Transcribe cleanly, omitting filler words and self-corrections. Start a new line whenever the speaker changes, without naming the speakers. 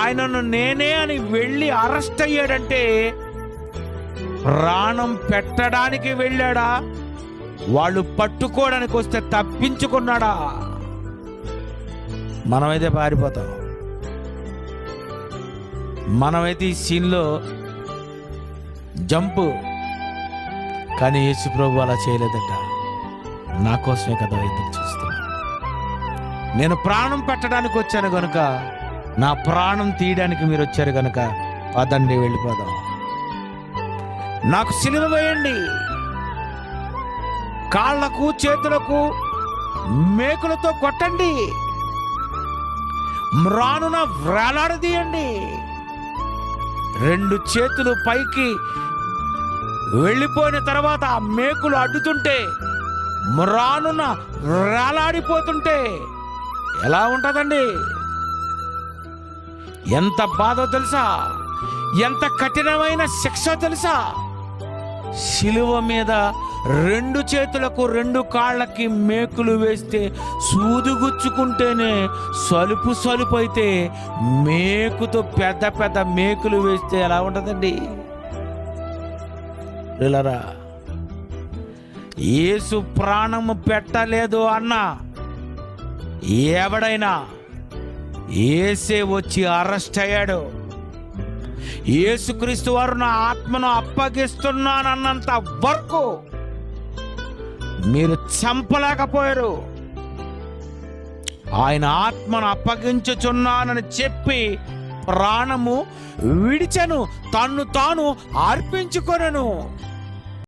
ఆయనను నేనే అని వెళ్ళి అరెస్ట్ అయ్యాడంటే ప్రాణం పెట్టడానికి వెళ్ళాడా, వాళ్ళు పట్టుకోవడానికి వస్తే తప్పించుకున్నాడా? మనమైతే పారిపోతాం. మనమైతే ఈ సీన్లో జంపు. కానీ యేసు ప్రభు అలా చేయలేదట. నా కోసమే కదా ఎదురు చూస్తున్నాను. నేను ప్రాణం పెట్టడానికి వచ్చాను గనుక, నా ప్రాణం తీయడానికి మీరు వచ్చారు గనుక పదండి వెళ్ళిపోదాం. నాకు సిలువ వేయండి, కాళ్లకు చేతులకు మేకులతో కొట్టండి, మ్రానున వ్రేలాడదీయండి. 2 చేతులు పైకి వెళ్ళిపోయిన తర్వాత ఆ మేకులు అడ్డుతుంటే, మ్రానున వ్రేలాడిపోతుంటే ఎలా ఉంటుందండి? ఎంత బాధో తెలుసా? ఎంత కఠినమైన శిక్ష తెలుసా? శిలువ మీద 2 చేతులకు 2 కాళ్ళకి మేకులు వేస్తే, సూదుగుచ్చుకుంటేనే సలుపు అయితే మేకుతో పెద్ద పెద్ద మేకులు వేస్తే ఎలా ఉంటుందండి? పిల్లరా, యేసు ప్రాణము పెట్టలేదు అన్న ఎవడైనా యేసే వచ్చి అరెస్ట్ అయ్యాడు. యేసుక్రీస్తు వారు నా ఆత్మను అప్పగిస్తున్నానన్నంత వరకు మీరు చంపలేకపోయారు. ఆయన ఆత్మను అప్పగించుచున్నానని చెప్పి ప్రాణము విడిచెను, తన్ను తాను అర్పించుకొనెను.